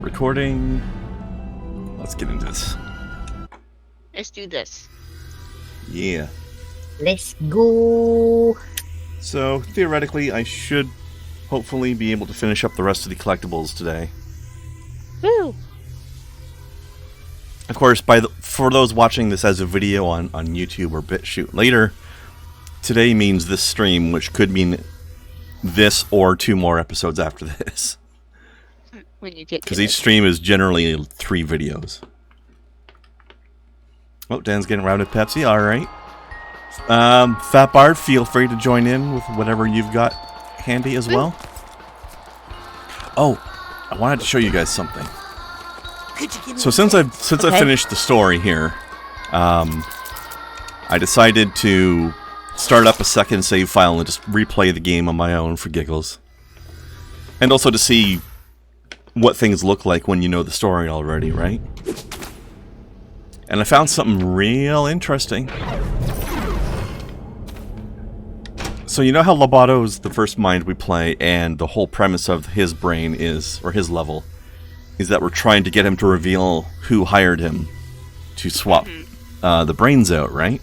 Recording. Let's get into this. Let's do this. Yeah. Let's go. So, theoretically, I should hopefully be able to finish up the rest of the collectibles today. Woo! Of course, for those watching this as a video on YouTube or BitChute later, today means this stream, which could mean this or 2 more episodes after this. When you get because each stream is generally 3 videos. Oh, Dan's getting around with Pepsi. All right. Fat Bard, feel free to join in with whatever you've got handy as well. Oh, I wanted to show you guys something. So since I finished the story here, I decided to start up a second save file and just replay the game on my own for giggles, and also to see what things look like when you know the story already, right? And I found something real interesting. So you know how Lobato's the first mind we play, and the whole premise of his brain is, or his level, is that we're trying to get him to reveal who hired him to swap the brains out, right?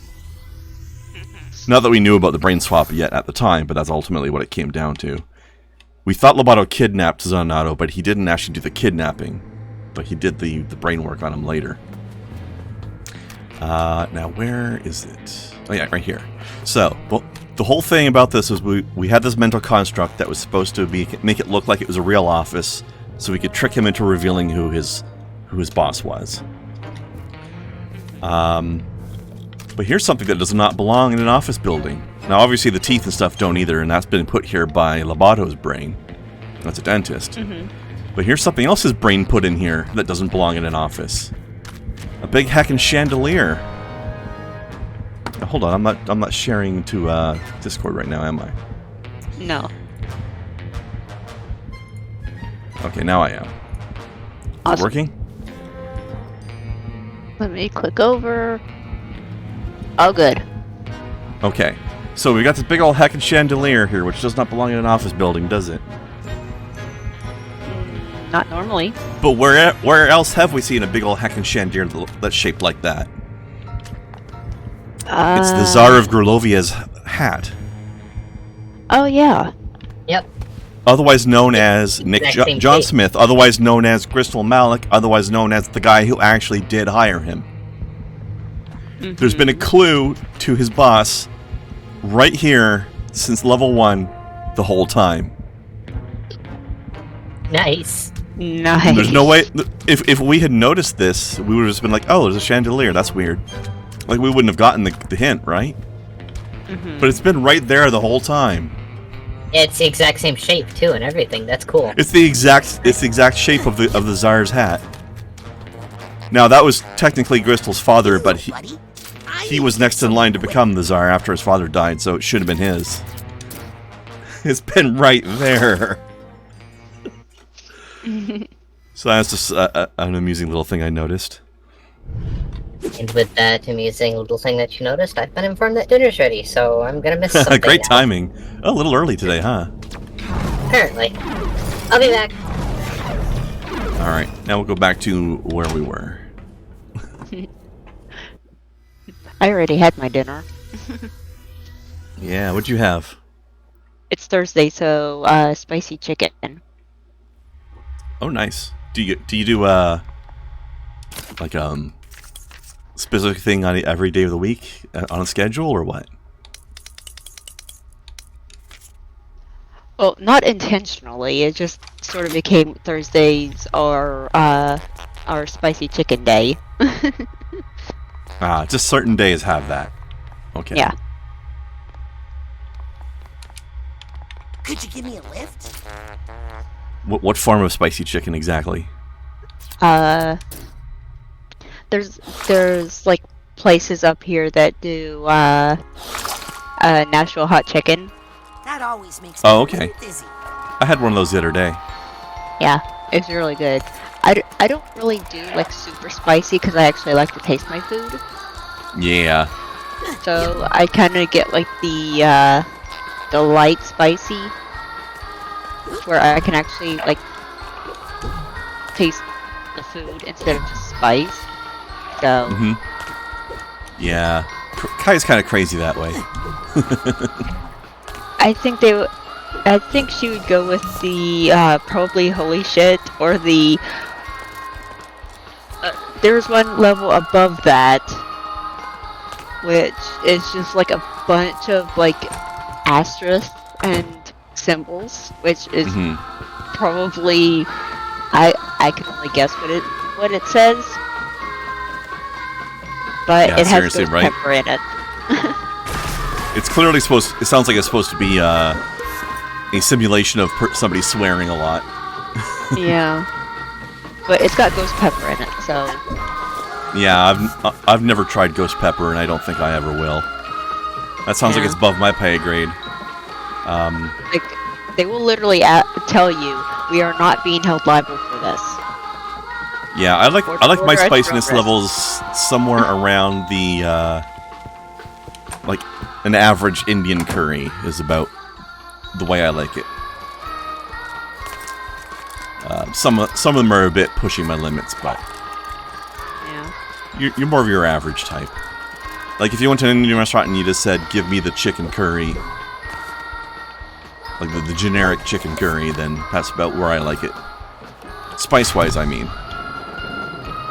Not that we knew about the brain swap yet at the time, but that's ultimately what it came down to. We thought Lobato kidnapped Zanato, but he didn't actually do the kidnapping. But he did the brain work on him later. Now, where is it? Oh yeah, right here. So, well, the whole thing about this is we had this mental construct that was supposed to make it look like it was a real office, so we could trick him into revealing who his boss was. But here's something that does not belong in an office building. Now, obviously, the teeth and stuff don't either, and that's been put here by Lobato's brain. That's a dentist. But here's something else his brain put in here that doesn't belong in an office. A big heckin' chandelier. Now, hold on, I'm not sharing to Discord right now, am I? No. Okay, now I am. Awesome. Is it working? Let me click over. Oh, good. Okay. So we got this big old heckin' chandelier here, which does not belong in an office building, does it? Not normally. But where else have we seen a big old heckin' chandelier that's shaped like that? It's the Tsar of Grulovia's hat. Oh, yeah. Yep. Otherwise known as Nick John Smith, otherwise known as Crystal Malik, otherwise known as the guy who actually did hire him. There's been a clue to his boss right here since level 1 the whole time. Nice. Nice. There's no way... If we had noticed this, we would have just been like, oh, there's a chandelier, that's weird. Like, we wouldn't have gotten the hint, right? But it's been right there the whole time. It's the exact same shape too, and everything. That's cool. It's the exact shape of the Tsar's hat. Now, that was technically Gristel's father, but he was next in line to become the Tsar after his father died, so it should have been his. It's been right there. So that's just an amusing little thing I noticed. And with that amusing little thing that you noticed, I've been informed that dinner's ready, so I'm gonna miss something. Great now. timing. A little early today, huh? Apparently. I'll be back. Alright, now we'll go back to where we were. I already had my dinner. Yeah, what'd you have? It's Thursday, so spicy chicken. Oh, nice. Do you do like specific thing on every day of the week on a schedule or what? Well, not intentionally. It just sort of became Thursdays or our spicy chicken day. Just certain days have that. Okay. Yeah. Could you give me a lift? What form of spicy chicken exactly? There's like places up here that do Nashville hot chicken. That always makes Oh, me okay. dizzy. I had one of those the other day. Yeah, it's really good. I don't really do like super spicy because I actually like to taste my food. Yeah. So I kind of get like the light spicy, where I can actually like taste the food instead of just spice. So Yeah, Kai's kind of crazy that way. I think she would go with the probably holy shit or the. There's one level above that, which is just like a bunch of like asterisks and symbols, which is probably I can only guess what it says, but Yeah, it has seriously, ghost right? pepper in it. It's clearly supposed. It sounds like it's supposed to be a simulation of somebody swearing a lot. Yeah, but it's got ghost pepper in it, so Yeah, I've never tried ghost pepper, and I don't think I ever will. That sounds like it's above my pay grade. like they will literally tell you we are not being held liable for this. Yeah, I like my Order spiciness extra levels somewhere around the like an average Indian curry is about the way I like it. Some of them are a bit pushing my limits, but Yeah. you're more of your average type. Like if you went to an Indian restaurant and you just said, "Give me the chicken curry," like the generic chicken curry, then that's about where I like it. Spice-wise, I mean.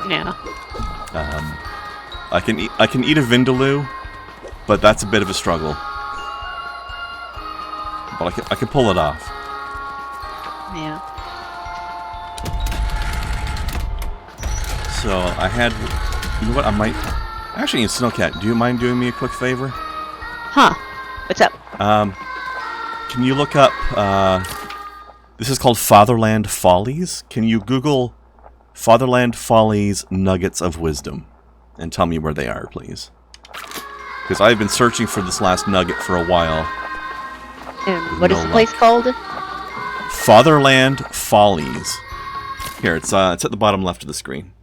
Yeah. I can eat a vindaloo, but that's a bit of a struggle. But I can pull it off. Yeah. So I had, you know what? I might actually, Snowcat. Do you mind doing me a quick favor? Huh. What's up? Can you look up? This is called Fatherland Follies. Can you Google Fatherland Follies Nuggets of Wisdom and tell me where they are, please? Because I've been searching for this last nugget for a while. And what is no the place called? Fatherland Follies. Here, it's at the bottom left of the screen.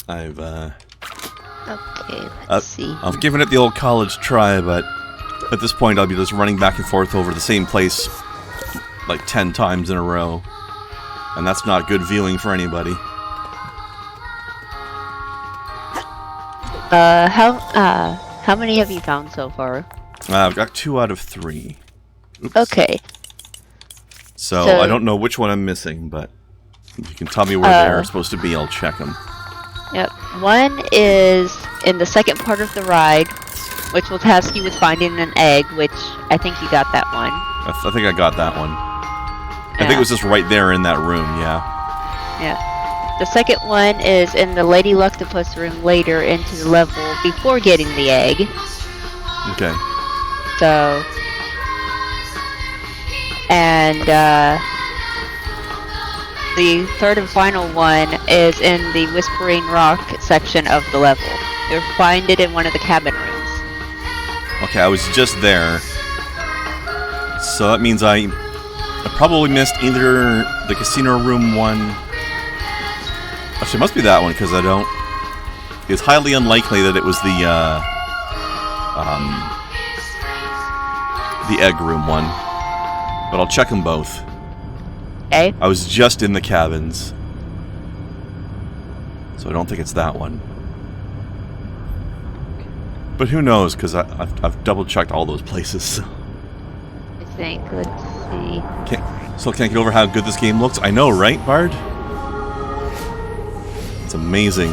Okay, let's see. I've given it the old college try, but at this point I'll be just running back and forth over the same place like 10 times in a row. And that's not good viewing for anybody. How many have you found so far? I've got 2 out of 3. Oops. Okay. So I don't know which one I'm missing, but if you can tell me where they're supposed to be, I'll check them. Yep. One is in the second part of the ride, which will task you with finding an egg, which I think you got that one. I think I got that one. I think it was just right there in that room, yeah. Yeah. The second one is in the Lady Luctopus room later into the level before getting the egg. Okay. So... And, the third and final one is in the Whispering Rock section of the level. You'll find it in one of the cabin rooms. Okay, I was just there. So that means I probably missed either the casino room one. Actually, it must be that one, because I don't... It's highly unlikely that it was the egg room one. But I'll check them both. Okay. I was just in the cabins. So I don't think it's that one. But who knows, because I've double-checked all those places. So. I think, let's see. Can't get over how good this game looks. I know, right, Bard? It's amazing.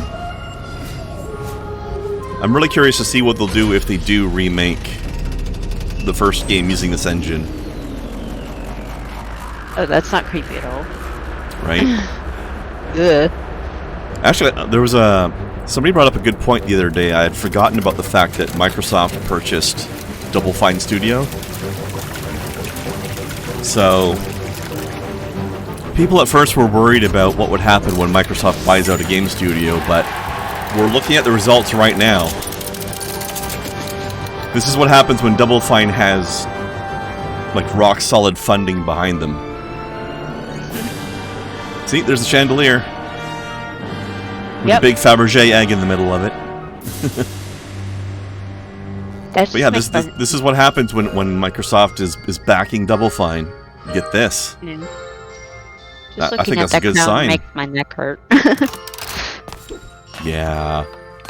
I'm really curious to see what they'll do if they do remake the first game using this engine. Oh, that's not creepy at all. Right? Ugh. Actually, there was somebody brought up a good point the other day. I had forgotten about the fact that Microsoft purchased Double Fine Studio. So, people at first were worried about what would happen when Microsoft buys out a game studio, but we're looking at the results right now. This is what happens when Double Fine has like rock solid funding behind them. See, there's a chandelier. With a big Fabergé egg in the middle of it. That's But yeah, this is what happens when Microsoft is backing Double Fine. You get this. Just I looking think at that's a that good crown sign. makes my neck hurt. Yeah.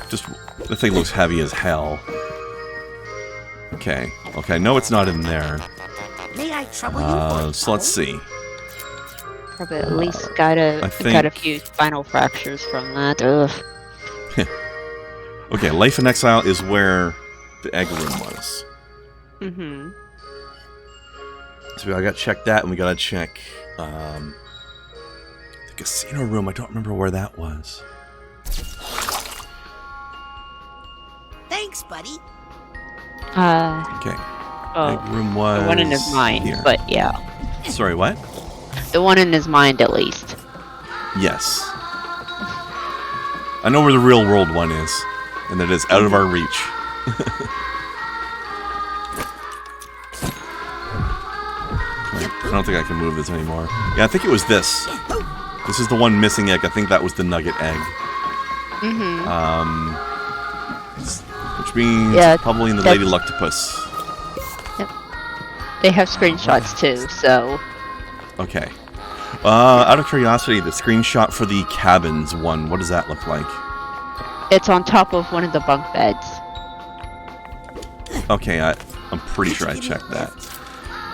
Just, the thing looks heavy as hell. Okay. Okay, no, it's not in there. May I trouble you? So let's see. Probably at least got a few spinal fractures from that. Ugh. Okay, Life in Exile is where the egg room was. Mm-hmm. So we gotta check that, and we gotta check the casino room. I don't remember where that was. Thanks, buddy. Okay. Egg room was the one in his mind, here. but yeah. Sorry, what? The one in his mind, at least. Yes. I know where the real world one is, and that is out of our reach. I don't think I can move this anymore. Yeah, I think it was this. This is the one missing egg. I think that was the nugget egg. Mm-hmm. Which means probably in the Lady Luctopus. Yep. They have screenshots too, so... Okay. Out of curiosity, the screenshot for the cabins one, what does that look like? It's on top of one of the bunk beds. Okay, I'm pretty sure I checked that.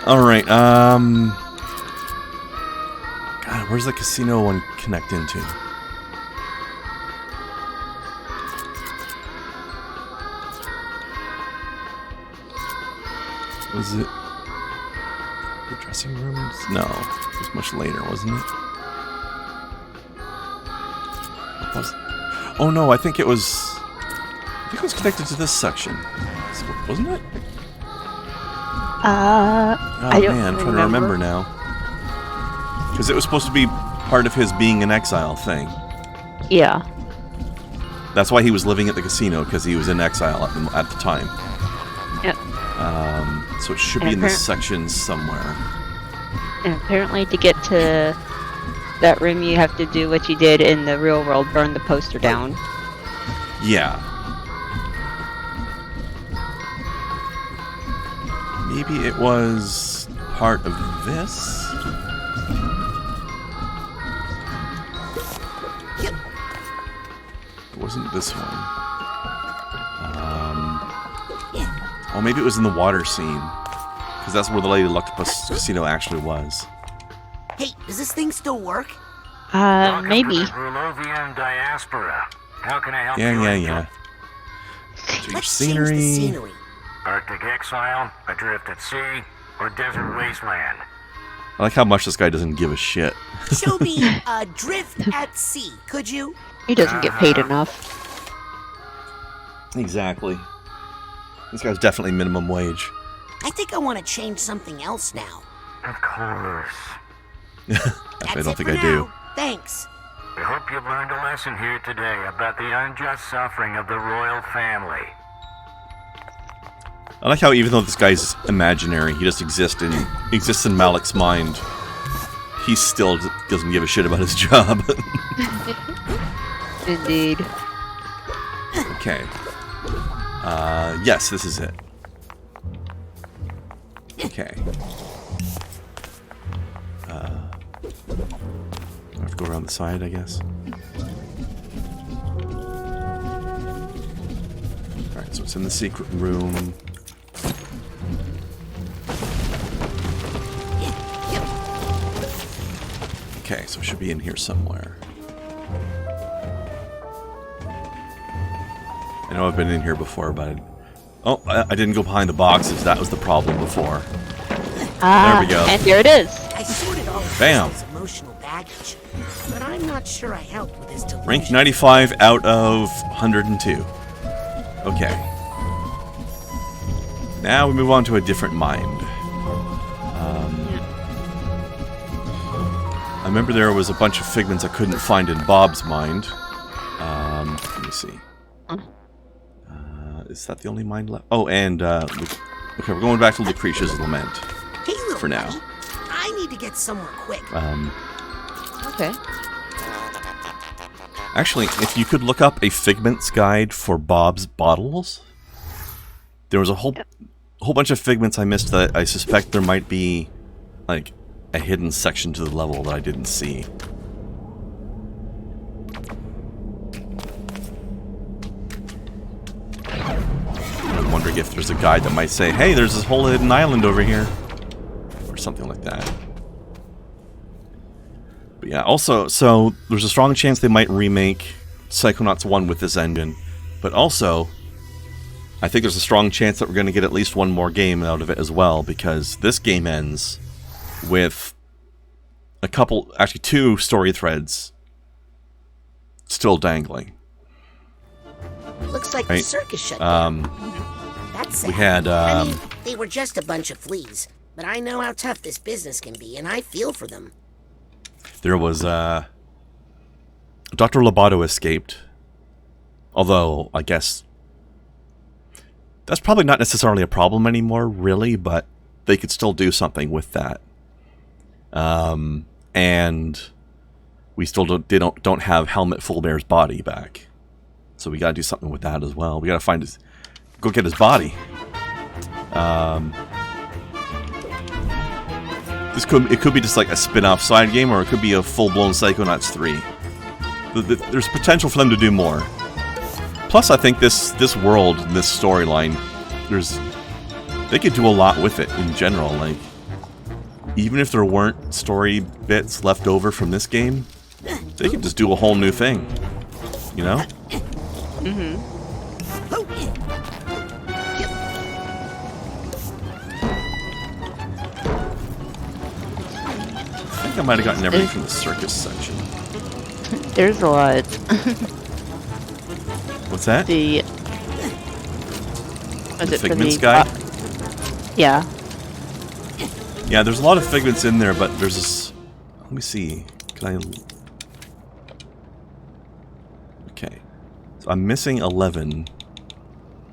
Alright, God, where's the casino one connect into? Was it the dressing rooms? No, it was much later, wasn't it? Oh no, I think it was connected to this section, wasn't it? I don't man, I'm trying to remember now. Because it was supposed to be part of his being an exile thing. Yeah. That's why he was living at the casino, because he was in exile at the time. Yep. So it should be in this section somewhere. And apparently to get to that room, you have to do what you did in the real world, burn the poster down. Yeah. Maybe it was part of this? It wasn't this one. Oh, maybe it was in the water scene. Because that's where the Lady Luctopus Casino actually was. Hey, does this thing still work? Maybe. Peruvian diaspora. How can I help you? Yeah. Change Let's scenery. change the scenery. Arctic exile, adrift at sea, or desert wasteland? I like how much this guy doesn't give a shit. Show me Adrift at Sea, could you? He doesn't get paid enough. Exactly. This guy's definitely minimum wage. I think I want to change something else now. Of course. I don't think I do. Thanks. We hope you've learned a lesson here today about the unjust suffering of the royal family. I like how even though this guy's imaginary, he just exists in Malik's mind. He still doesn't give a shit about his job. Indeed. Okay. Yes, this is it. Okay. I have to go around the side, I guess. Alright, so it's in the secret room. Okay, so it should be in here somewhere. I know I've been in here before, but I didn't go behind the boxes. That was the problem before. There we go. And there it is. I sorted all of Bam. his emotional baggage, but I'm not sure I helped with his delusion. Rank 95 out of 102. Okay. Now we move on to a different mind. I remember there was a bunch of figments I couldn't find in Bob's mind. Let me see. Is that the only mind left? Oh, and okay, we're going back to Lucrecia's Lament. Hey, little for now. buddy, I need to get somewhere quick. Okay. Actually, if you could look up a Figment's guide for Bob's bottles, There was a whole bunch of figments I missed that I suspect there might be, like, a hidden section to the level that I didn't see. I'm wondering if there's a guide that might say, hey, there's this whole hidden island over here. Or something like that. But yeah, also, so there's a strong chance they might remake Psychonauts 1 with this engine. But also, I think there's a strong chance that we're going to get at least one more game out of it as well, because this game ends with a couple, actually 2 story threads still dangling. Looks like Right. the circus shut down. That's sad. We had, I mean, they were just a bunch of fleas, but I know how tough this business can be, and I feel for them. there was, Dr. Lobato escaped. Although, I guess, that's probably not necessarily a problem anymore, really, but they could still do something with that. And we still don't have Helmet Fullbear's body back. So we gotta do something with that as well. We gotta find his... Go get his body. It could be just like a spin-off side game, or it could be a full-blown Psychonauts 3. There's potential for them to do more. Plus, I think this world, this storyline, they could do a lot with it in general. Like, even if there weren't story bits left over from this game, they could just do a whole new thing. You know? Mm-hmm. I think I might have gotten everything from the circus section. There's a lot. What's that? The Figments guide? Yeah. Yeah, there's a lot of figments in there, but there's this... Let me see. Can I... Okay. So I'm missing 11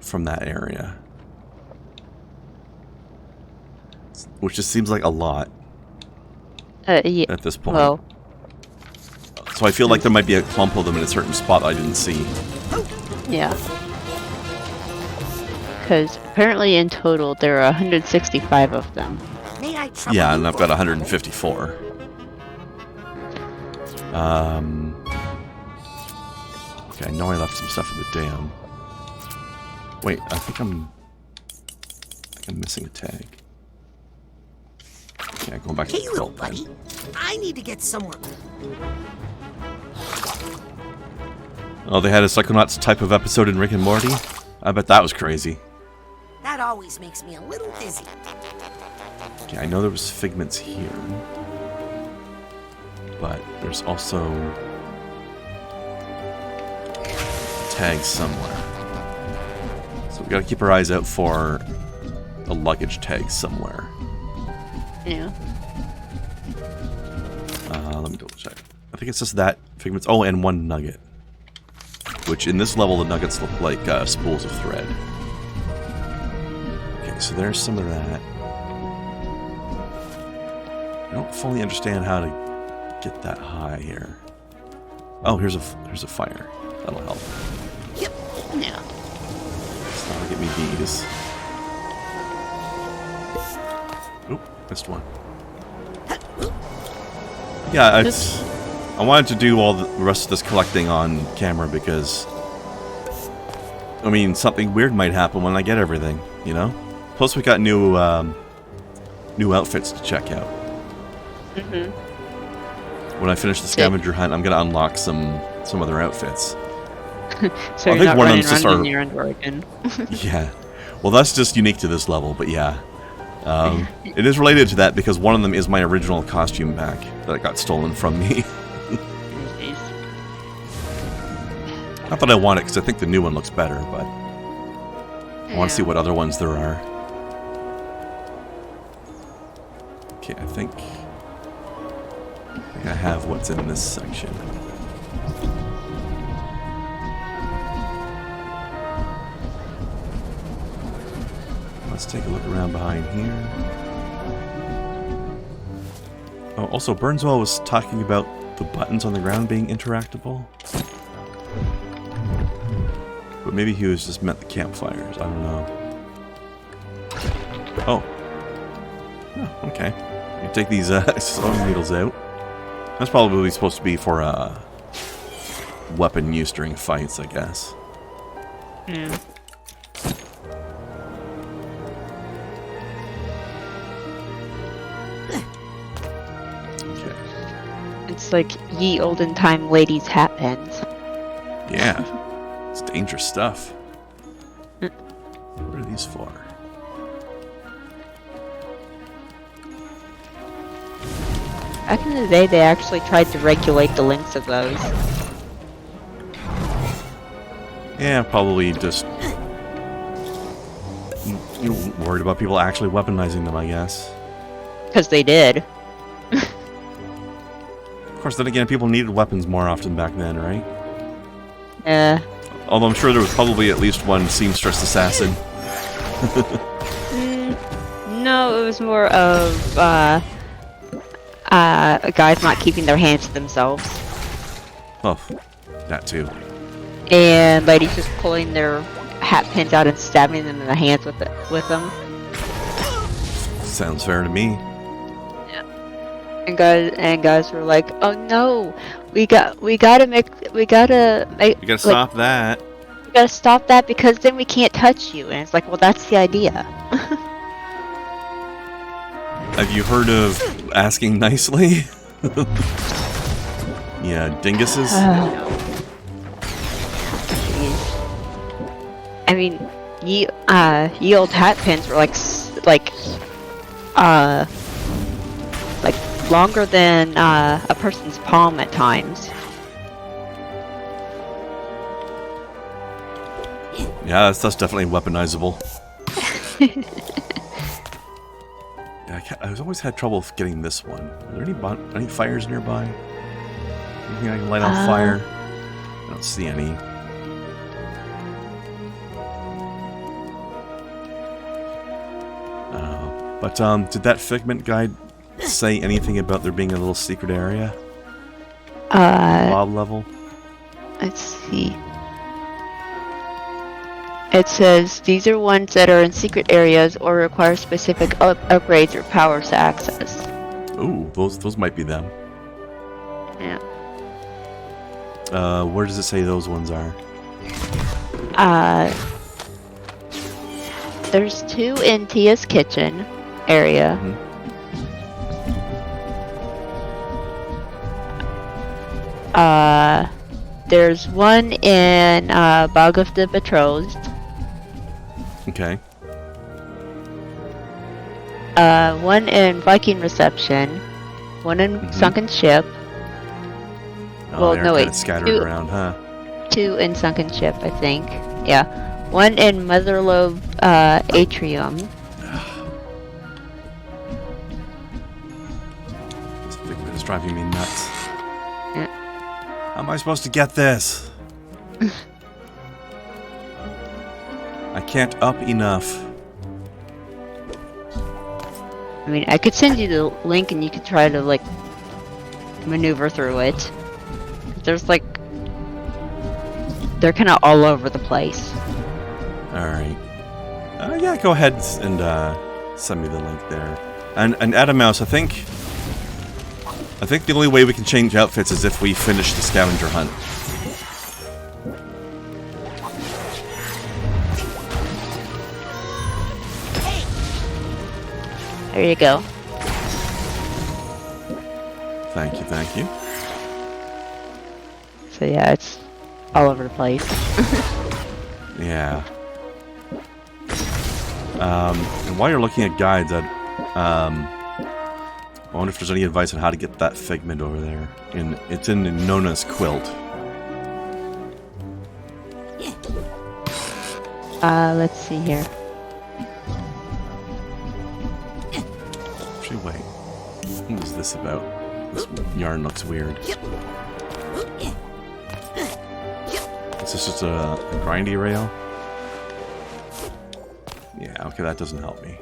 from that area. Which just seems like a lot Yeah. at this point. Well, So I feel like there might be a clump of them in a certain spot that I didn't see. yeah. Because apparently in total there are 165 of them. May I trouble Yeah, you and I've for- got 154. Okay, I know I left some stuff in the dam. Wait, I think I'm missing a tag. Okay, going back to Hey, the little belt then. buddy. I need to get somewhere. Oh, they had a Psychonauts type of episode in Rick and Morty? I bet that was crazy. That always makes me a little dizzy. Okay, I know there was figments here. But there's also tags somewhere. So we gotta keep our eyes out for a luggage tag somewhere. Yeah. Let me double check. I think it's just that figments. Oh, and 1 nugget. Which in this level, the nuggets look like spools of thread. Okay, so there's some of that. I don't fully understand how to get that high here. Oh, here's a fire. That'll help. Yeah. That'll get me these. Oop, missed one. Yeah, I wanted to do all the rest of this collecting on camera because, I mean, something weird might happen when I get everything, you know? Plus we got new outfits to check out. Mm-hmm. When I finish the scavenger hunt, I'm gonna unlock some other outfits. So I you're think not one of running them's just around our- in your underwear again. Yeah. Well, that's just unique to this level, but yeah. It is related to that because one of them is my original costume pack that got stolen from me. Jeez. Not that I want it, because I think the new one looks better, but I want to see what other ones there are. Okay, I think I have what's in this section. Let's take a look around behind here. Oh, also, Burnswell was talking about the buttons on the ground being interactable. But maybe he was just meant the campfires. I don't know. Oh, okay. You take these sewing needles out. That's probably supposed to be for weapon use during fights, I guess. Yeah. Okay. It's like ye olden time ladies' hat pins. Yeah. It's dangerous stuff. What are these for? Back in the day, they actually tried to regulate the lengths of those. Yeah, probably just you know, worried about people actually weaponizing them, I guess. Because they did. Of course, then again, people needed weapons more often back then, right? Yeah. Although I'm sure there was probably at least one seamstress assassin. No, it was more of guys not keeping their hands to themselves, Oh, that too. and ladies just pulling their hat pins out and stabbing them in the hands with them. Sounds fair to me. And guys were like, "Oh no, we gotta make You gotta like, stop that. we gotta stop that because then we can't touch you." And it's like, well, that's the idea. Have you heard of asking nicely? Yeah, dinguses. Jeez. I mean, ye old hat pins were like longer than a person's palm at times. Yeah, that's definitely weaponizable. Yeah, I've always had trouble getting this one. Are there any fires nearby? Anything I can light on fire? I don't see any. But did that Figment guide say anything about there being a little secret area? Bob level? Let's see. It says these are ones that are in secret areas or require specific upgrades or powers to access. Ooh, those might be them. Yeah. Where does it say those ones are? There's 2 in Tia's kitchen area. Mhm. There's one in Bog of the Betrothed. Okay. One in Viking Reception. One in Sunken Ship. Oh, Well, they're no, kind wait, of scattered 2 around, huh? 2 in Sunken Ship, I think. Yeah. One in Motherlode Atrium. This Figment is driving me nuts. Yeah. How am I supposed to get this? I can't up enough. I mean, I could send you the link and you could try to, like, maneuver through it. There's, like... They're kind of all over the place. Alright. Yeah, go ahead and send me the link there. And Adam Mouse, I think the only way we can change outfits is if we finish the scavenger hunt. There you go. Thank you, thank you. So yeah, it's all over the place. Yeah. And while you're looking at guides, I wonder if there's any advice on how to get that Figment over there. It's in Nona's quilt. Let's see here. Actually, wait. What is this about? This yarn looks weird. Is this just a grindy rail? Yeah, okay, that doesn't help me.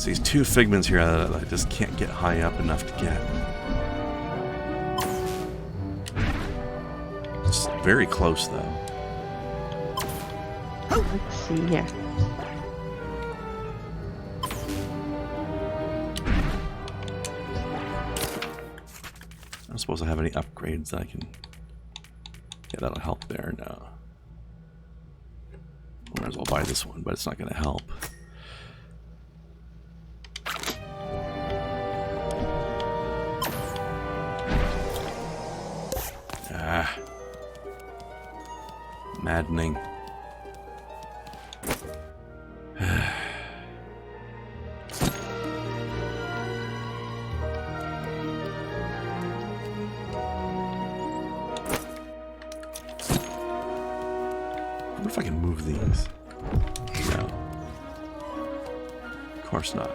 these two figments here that I just can't get high up enough to get. It's very close, though. Let's see here. I don't suppose I have any upgrades that I can... Yeah, that'll help there. No. Might as well buy this one, but it's not going to help. Ah. Maddening. I wonder if I can move these. No. Of course not.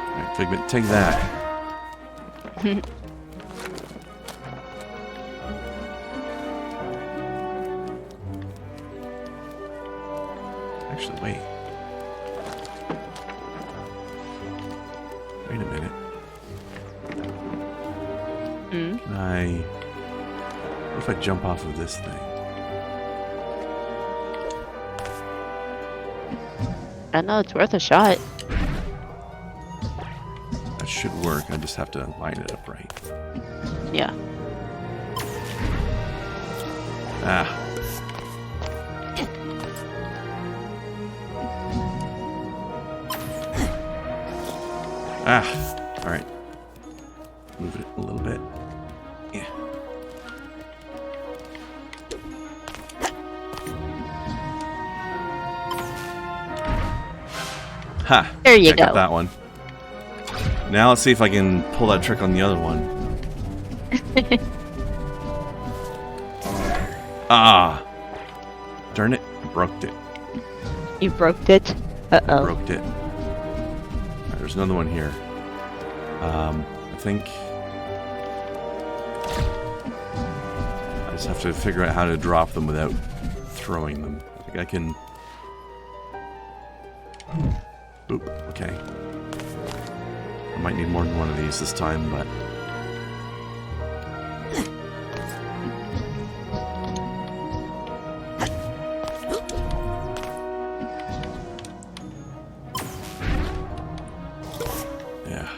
Alright, Figment, take that. Actually, wait. Wait a minute. Can I... What if I jump off of this thing? I know it's worth a shot. That should work. I just have to line it up right. Yeah. Ah. Ah. Alright. Move it a little bit. Yeah. Ha! There you Got go. that one. Now let's see if I can pull that trick on the other one. Ah! Darn it, I broke it. You broke it? Uh-oh. Broke it. Alright, there's another one here. I think... I just have to figure out how to drop them without throwing them. I think I can... Oop, okay. I might need more than one of these this time, but... Yeah.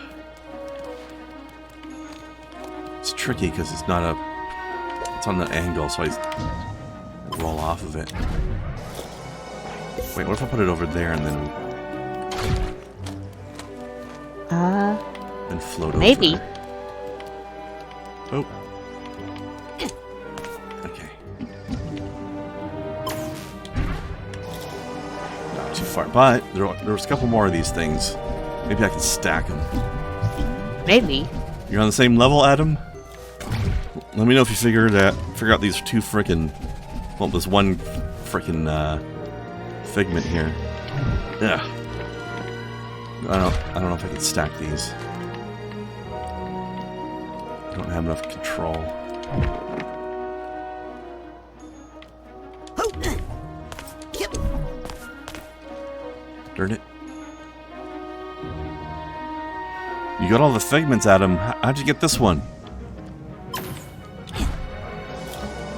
It's tricky because it's not a... It's on the angle, so I roll off of it. Wait, what if I put it over there and then... And float maybe. over. Oh. Okay. Not too far, but there was a couple more of these things. Maybe I can stack them. Maybe. You're on the same level, Adam? Let me know if you figure out these two frickin'... Well, this one frickin' figment here. Yeah. I don't know if I can stack these. I don't have enough control. Darn it. You got all the figments, Adam. How'd you get this one?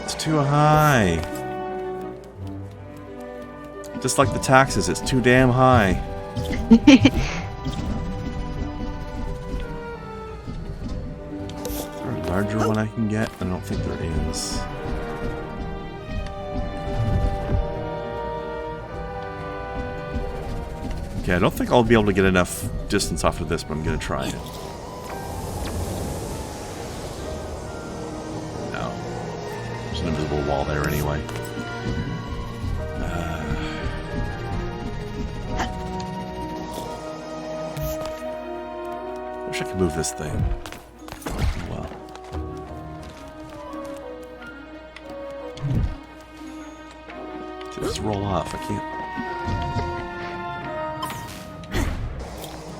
It's too high. Just like the taxes, it's too damn high. Is there a larger one I can get? I don't think there is. Okay, I don't think I'll be able to get enough distance off of this, but I'm gonna try it. No. There's an invisible wall there anyway. Wish I could move this thing. Well. Just roll off.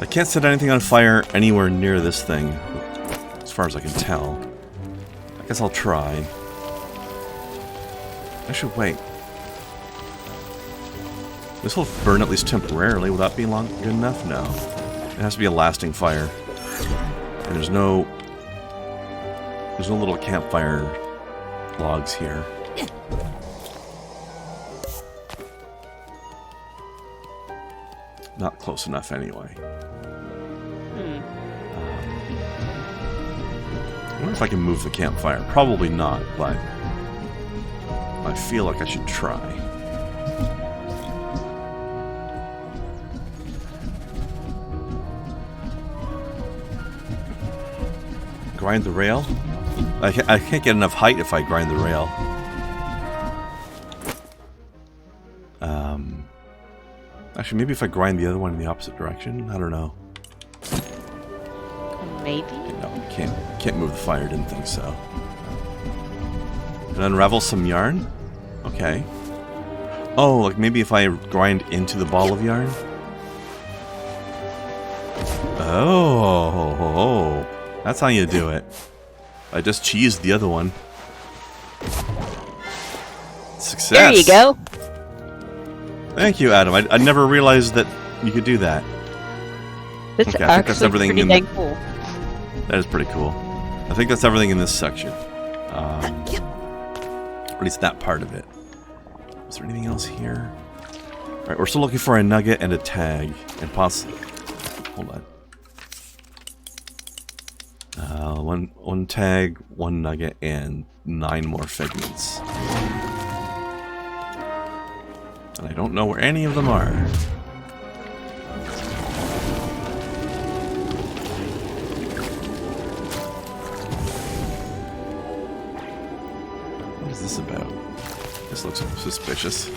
I can't set anything on fire anywhere near this thing, as far as I can tell. I guess I'll try. I should wait. This will burn at least temporarily. Will that be good enough? No. It has to be a lasting fire. And there's no little campfire logs here. Not close enough anyway. I wonder if I can move the campfire. Probably not, but I feel like I should try. Grind the rail? I can't get enough height if I grind the rail. Actually, maybe if I grind the other one in the opposite direction? I don't know. Maybe? No, can't move the fire, didn't think so. And unravel some yarn? Okay. Oh, like maybe if I grind into the ball of yarn? Oh, that's how you do it. I just cheesed the other one. Success! There you go! Thank you, Adam. I never realized that you could do that. That's Okay, I think that's everything pretty in dang cool. That is pretty cool. I think that's everything in this section. Or at least that part of it. Is there anything else here? Alright, we're still looking for a nugget and a tag. And possibly... Hold on. One tag, one nugget, and 9 more figments. And I don't know where any of them are. What is this about? This looks suspicious.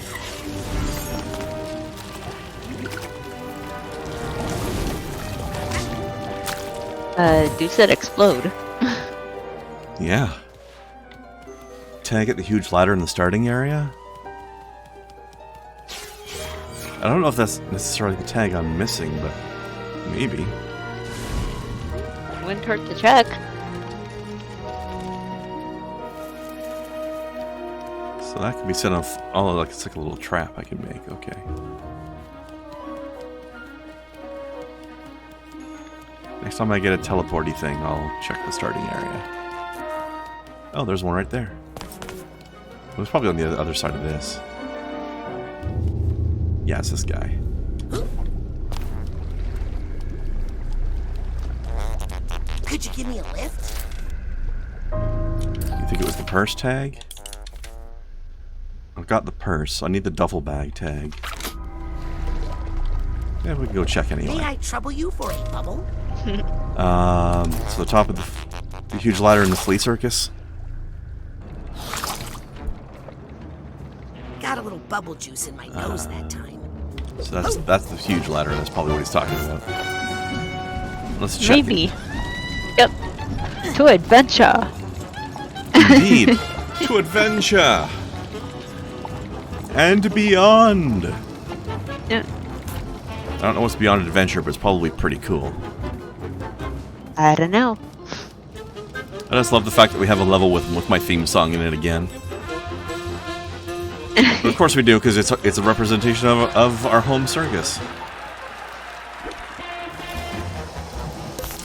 Do said explode. Yeah. Tag at the huge ladder in the starting area? I don't know if that's necessarily the tag I'm missing, but maybe. Wouldn't hurt to check. So that could be set off. Oh, like it's like a little trap I can make. Okay. Next time I get a teleporty thing, I'll check the starting area. Oh, there's one right there. It was probably on the other side of this. Yeah, it's this guy. Could you give me a lift? You think it was the purse tag? I've got the purse. I need the duffel bag tag. Yeah, we can go check anyway. May I trouble you for a bubble? So the top of the huge ladder in the flea circus. Got a little bubble juice in my nose that time. So that's the huge ladder. That's probably what he's talking about. Let's check. Maybe. Yep. To adventure. Indeed. To adventure. And beyond. Yeah. I don't know what's beyond adventure, but it's probably pretty cool. I don't know. I just love the fact that we have a level with my theme song in it again. But of course we do, because it's a representation of our home circus.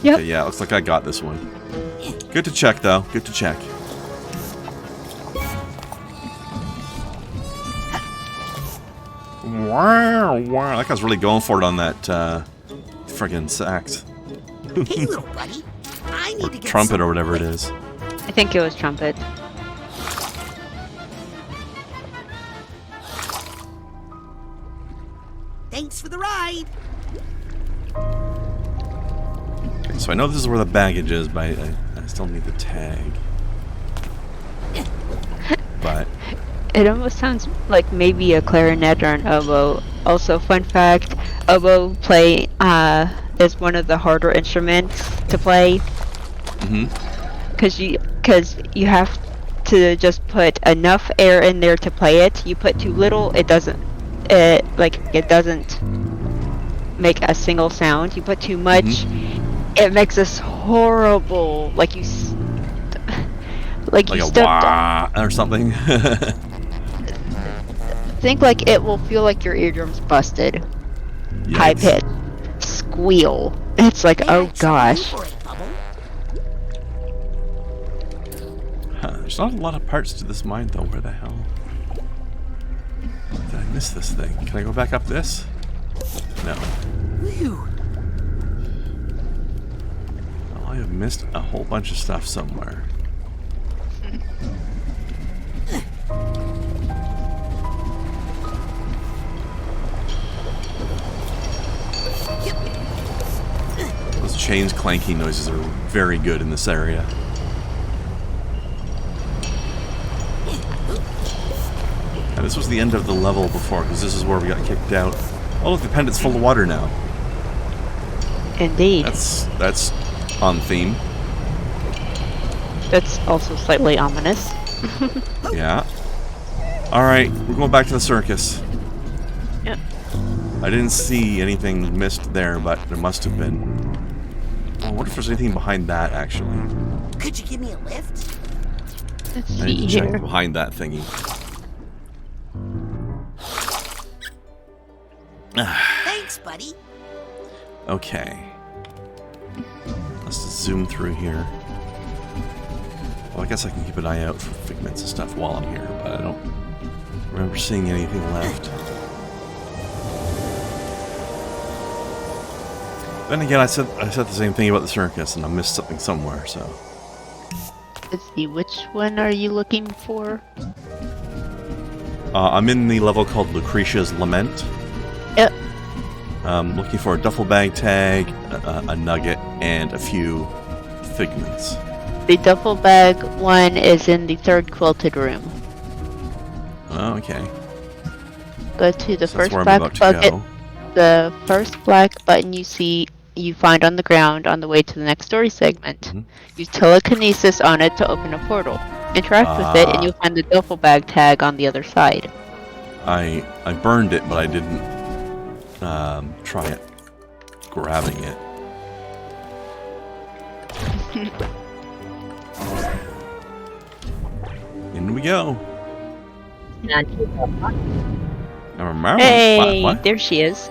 Yep. Okay, yeah, looks like I got this one. Good to check, though. Good to check. Wow, wow. That guy's really going for it on that friggin' sax. Hey, little buddy. I need Or to get trumpet some... or whatever it is. I think it was trumpet. Thanks for the ride. Okay, so I know this is where the baggage is, but I still need the tag. But It almost sounds like maybe a clarinet or an oboe. Also, fun fact, oboe play is one of the harder instruments to play. Because you have to just put enough air in there to play it. You put too little, it doesn't make a single sound. You put too much, it makes this horrible, like you like a wah or something. think like it will feel like your eardrums busted. High Yikes. pitch. Squeal. It's like, May oh I trouble you gosh. for a bubble? Huh, there's not a lot of parts to this mine, though. Where the hell did I miss this thing? Can I go back up this? No. Whew. Well, I have missed a whole bunch of stuff somewhere. Those chains clanking noises are very good in this area. And this was the end of the level before, because this is where we got kicked out. Oh look, the pendant's full of water now. Indeed. That's on theme. That's also slightly ominous. Yeah. Alright, we're going back to the circus. Yep. I didn't see anything missed there, but there must have been. I wonder if there's anything behind that, actually. Could you give me a lift? Let's I need see to check here. behind that thingy. Thanks, buddy. Okay. Let's just zoom through here. Well, I guess I can keep an eye out for figments and stuff while I'm here, but I don't remember seeing anything left. Then again, I said the same thing about the circus, and I missed something somewhere, so... Let's see, which one are you looking for? I'm in the level called Lucrecia's Lament. Yep. Looking for a duffel bag tag, a nugget, and a few figments. The duffel bag one is in the third quilted room. Oh, okay. Go to the So that's first where I'm black about to bucket. go. The first black button you find on the ground on the way to the next story segment. Mhm. Use telekinesis on it to open a portal. Interact with it, and you'll find the duffel bag tag on the other side. I burned it, but I didn't try it grabbing it. In we go. Hey, What? there she is.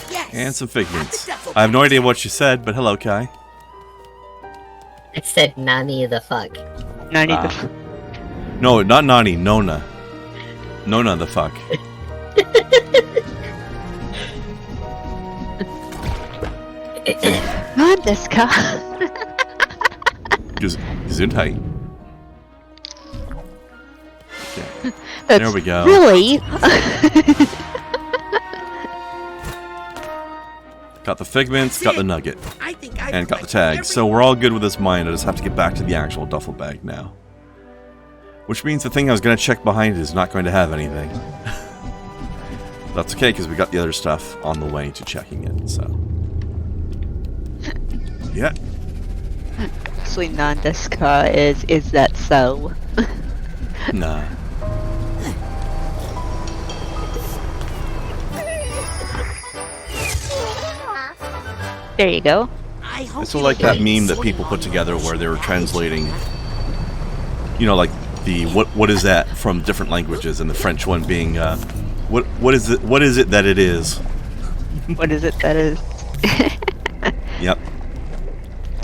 Yes. And some figments. Got the duffel I have no bag. idea what you said, but hello, Kai. I said Nani the fuck. No, I need Ah. No, not Nani, Nona. Nona the fuck. Not this car. Gesundheit. Okay. There we go. Really? Got the figments, got the nugget, I think I and got the collected tag. every- So we're all good with this mine. I just have to get back to the actual duffel bag now. Which means the thing I was going to check behind it is not going to have anything. That's okay, because we got the other stuff on the way to checking it, so... Yeah. Actually, non-desca is that so? Nah. There you go. I hope It's so you like don't that get meme that soy people put on together your where they were cabbage. translating, you know, like the what is that from different languages, and the French one being what is it that it is? What is it that is? Yep.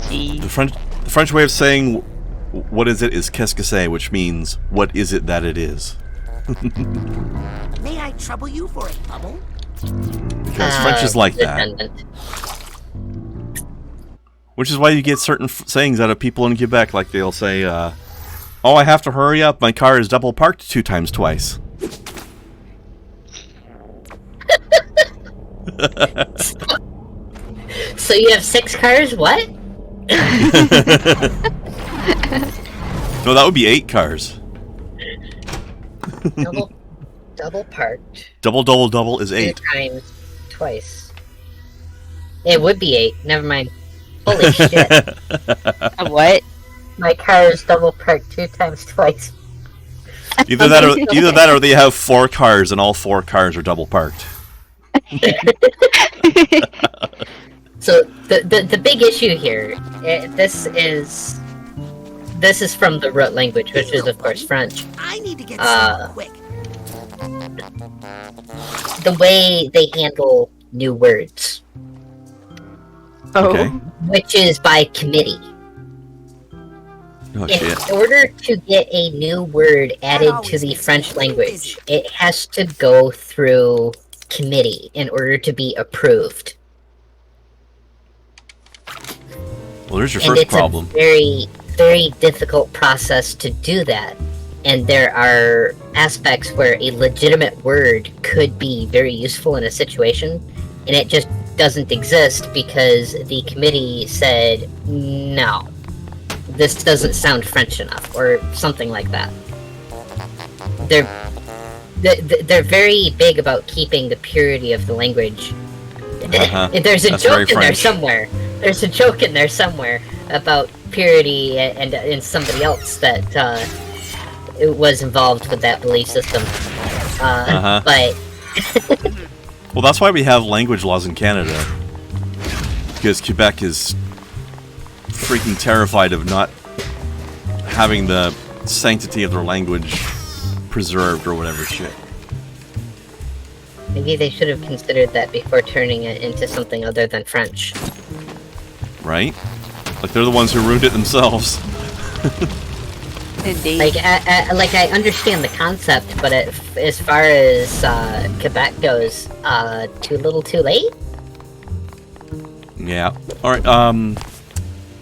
Gee. The French way of saying what is it is qu'est-ce que c'est, which means what is it that it is. May I trouble you for a bubble? Because French is like that. Redundant. Which is why you get certain sayings out of people in Quebec, like they'll say, "Oh, I have to hurry up. My car is double parked 2 times twice." So you have 6 cars? What? No, that would be 8 cars. Double parked. Double is 2 8. times twice. It would be 8. Never mind. Holy shit. A what? My car is double parked 2 times twice. Either that, or they have 4 cars, and all 4 cars are double parked. So the big issue here, this is this is from the root language, which is of course French. I need to get something quick. The way they handle new words, Okay. which is by committee. Oh shit. In order to get a new word added to the French language, it has to go through committee in order to be approved. Well, there's your And first it's problem. a very, very difficult process to do that. And there are aspects where a legitimate word could be very useful in a situation, and it just doesn't exist because the committee said, no, this doesn't sound French enough, or something like that. They're very big about keeping the purity of the language. There's a That's very joke in there French. somewhere. There's a joke in there somewhere about purity and somebody else that it was involved with that belief system. But Well, that's why we have language laws in Canada. Because Quebec is freaking terrified of not having the sanctity of their language preserved or whatever shit. maybe they should have considered that before turning it into something other than French. Right? Like, they're the ones who ruined it themselves. Indeed. Like, I understand the concept, but as far as Quebec goes, too little, too late. Yeah. Alright,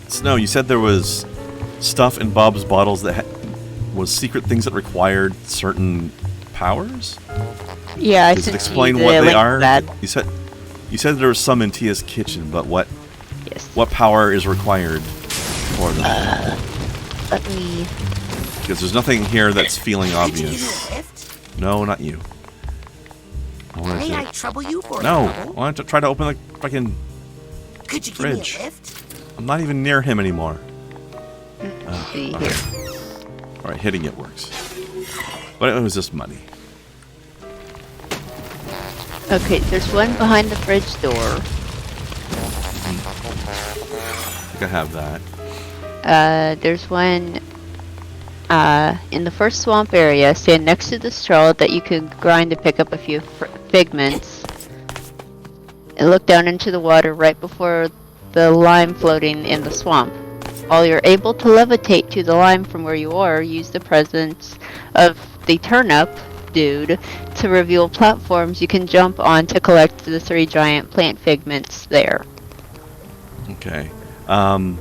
Snow, you said there was stuff in Bob's bottles that was secret things that required certain powers? Yeah, I Does it sent explain you what the they link to are? that. You said there was some in Tia's kitchen, but what Yes. power is required for them? Let me. Because there's nothing here that's feeling Could you give me obvious. a lift? No, not you. I want May I to. trouble you for a No, couple? I want to try to open the fucking. Could you give fridge. me a lift? I'm not even near him anymore. Let's see okay. here. All right, hitting it works, but it was just money. Okay, there's one behind the fridge door. I think I have that. There's one in the first swamp area. Stand next to the straw that you could grind to pick up a few figments. And look down into the water right before the lime floating in the swamp. While you're able to levitate to the lime from where you are, use the presence of the turnip dude to reveal platforms you can jump on to collect the 3 giant plant figments there. Okay. But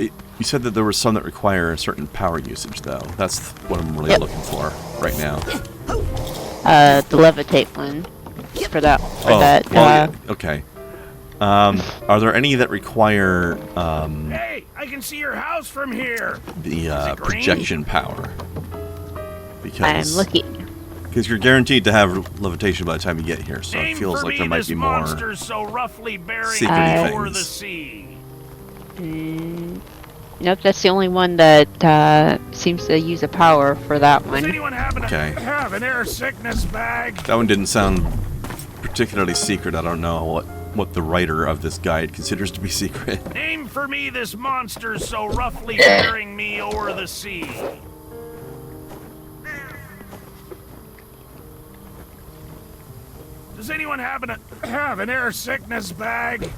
you said that there were some that require a certain power usage, though. That's what I'm really looking for right now. The levitate one. For that. Well, yeah, okay. Are there any that require Hey, I can see your house from here. the it green? projection power? I'm Because looking. you're guaranteed to have levitation by the time you get here, so it Name feels for like me there might this be more. monster so roughly bearing secret over things. the sea. Nope, that's the only one that seems to use a power for that Does one. anyone happen to Okay. have an air sickness bag? That one didn't sound particularly secret. I don't know what the writer of this guide considers to be secret. Name for me this monster so roughly bearing me over the sea. Does anyone happen to have an air sickness bag?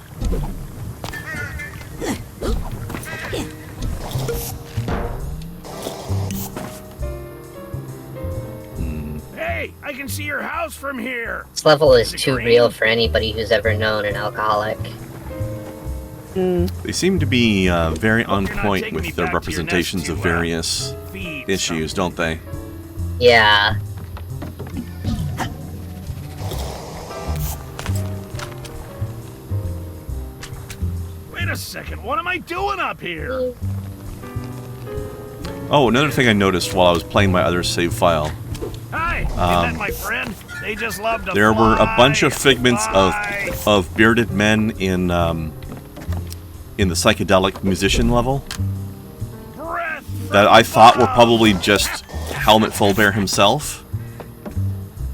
Hey, I can see your house from here. This level is Is it too green? real for anybody who's ever known an alcoholic. They seem to be very on you're not point taking me with their back to your representations nest of to, various Feed issues, don't they? Yeah. Wait a second, what am I doing up here? Oh, another thing I noticed while I was playing my other save file. Hi, is that my friend? They just love to There were a bunch of fly, figments fly. of bearded men in the psychedelic musician level Breath that from I thought were above. probably just Helmet Fullbear himself.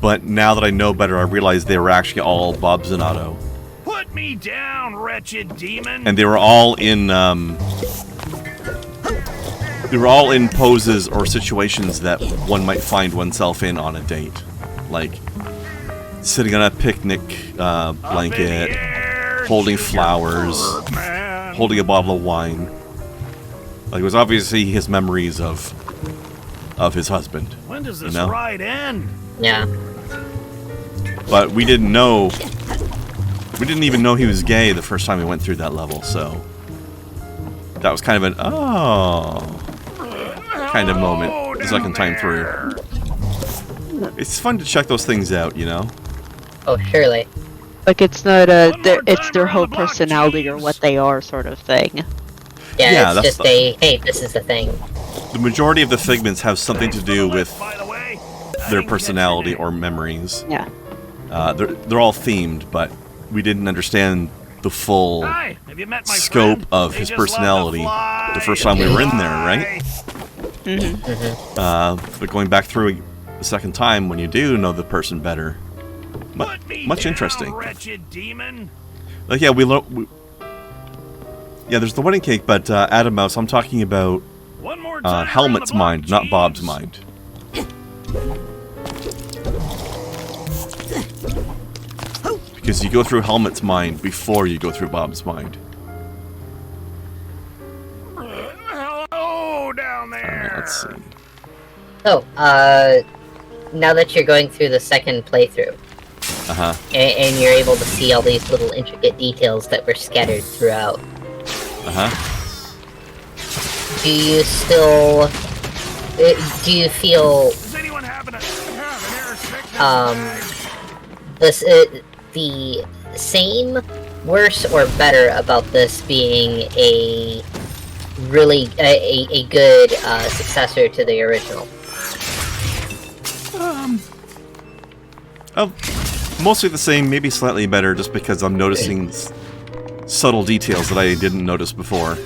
But now that I know better, I realize they were actually all Bob Zanotto. Put me down, wretched demon. And they were all in they were all in poses or situations that one might find oneself in on a date. Like, sitting on a picnic blanket, holding flowers, holding a bottle of wine. Like, it was obviously his memories of his husband. When does this you know? ride end? Yeah. But we didn't know. We didn't even know he was gay the first time we went through that level, so that was kind of an kind of moment the second time through. It's fun to check those things out, you know? Oh, surely. Like it's not it's their whole personality or what they are sort of thing. Yeah, that's it's just hey, this is the thing. The majority of the figments have something to do with By the way, their personality or memories. Yeah. They're all themed, but we didn't understand the full Hi, have you met my scope friend? of They his just love to personality fly the first time we were in there, right? Mm-hmm. But going back through the second time, when you do know the person better, Put me much down, interesting. wretched demon. Like, yeah, yeah, there's the wedding cake, but Adam Mouse, I'm talking about One more time Helmet's around the mind, block, not Bob's Jeeves. mind. Because you go through Helmet's mind before you go through Bob's mind. Hello down there. Let's see. So, now that you're going through the second playthrough, Uh-huh. and you're able to see all these little intricate details that were scattered throughout, Uh-huh. do you still... do you feel Does anyone happen to have an air sickness bag? this the same, worse, or better about this being a really a good successor to the original? Mostly the same, maybe slightly better, just because I'm noticing subtle details that I didn't notice before.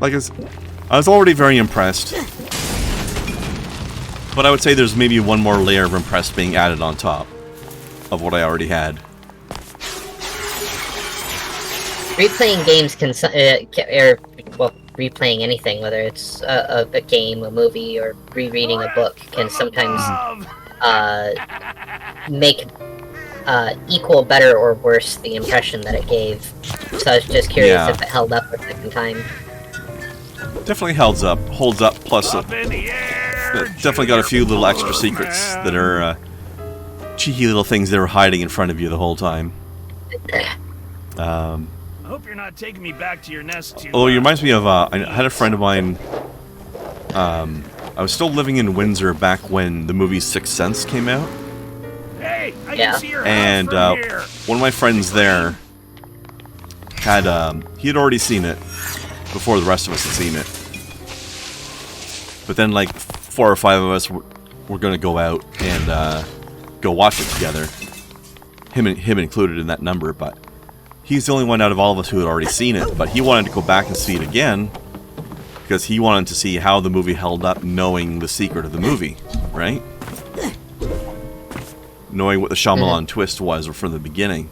Like, I was already very impressed, but I would say there's maybe one more layer of impressed being added on top of what I already had. Replaying games can, replaying anything, whether it's a game, a movie, or rereading a book, can sometimes make equal, better, or worse the impression that it gave. So I was just curious Yeah. if it held up the second time. Definitely holds up, plus Up in the air, definitely got a few little extra Junior secrets man. that are cheeky little things that were hiding in front of you the whole time. I hope you're not taking me back to your nest too. Oh, it reminds me of, I had a friend of mine, I was still living in Windsor back when the movie Sixth Sense came out, Hey, I Yeah. can see your and house from here. one of my friends there had, he had already seen it before the rest of us had seen it. But then, like, 4 or 5 of us were going to go out and go watch it together. Him included in that number, but he's the only one out of all of us who had already seen it, but he wanted to go back and see it again because he wanted to see how the movie held up knowing the secret of the movie, right? Knowing what the Shyamalan twist was from the beginning.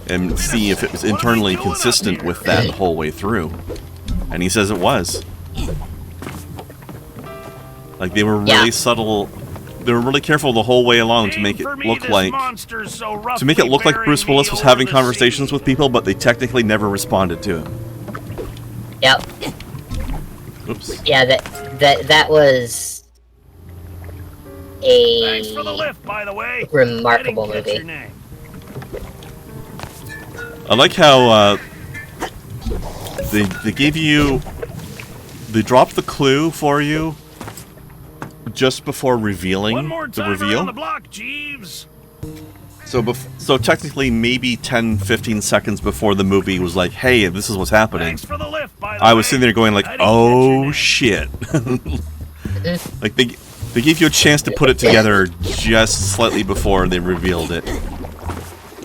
And see if it was internally consistent with that the whole way through. And he says it was. Like, they were really subtle. They were really careful the whole way along to make it look like... Bruce Willis was having conversations with people, but they technically never responded to him. Yep. Oops. Yeah, that was Thanks a for the lift, by the way. remarkable I didn't catch movie. your name. I like how they gave you... They dropped the clue for you just before revealing One more the time reveal. around the block, Jeeves. So technically maybe 10-15 seconds before the movie was like, hey, this is what's happening. Thanks for the lift, by the I was way. sitting there going like, I didn't catch your oh name. shit. Like they gave you a chance to put it together just slightly before they revealed it.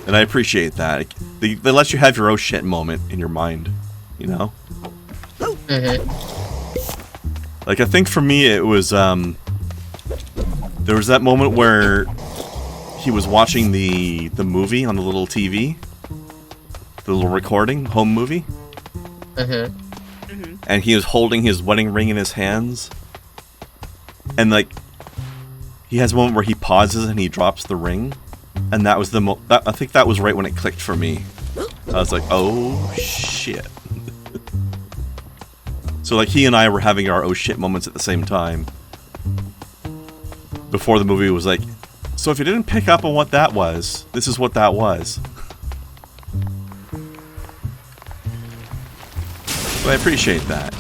And I appreciate that. They let you have your oh shit moment in your mind, you know? Like, I think for me it was, there was that moment where he was watching the movie on the little TV. The little recording, home movie. and he was holding his wedding ring in his hands, and like he has a moment where he pauses and he drops the ring, and that was I think that was right when it clicked for me. I was like, oh shit. So like he and I were having our oh shit moments at the same time before the movie was like, so if you didn't pick up on what that was, this is what that was. So I appreciate that.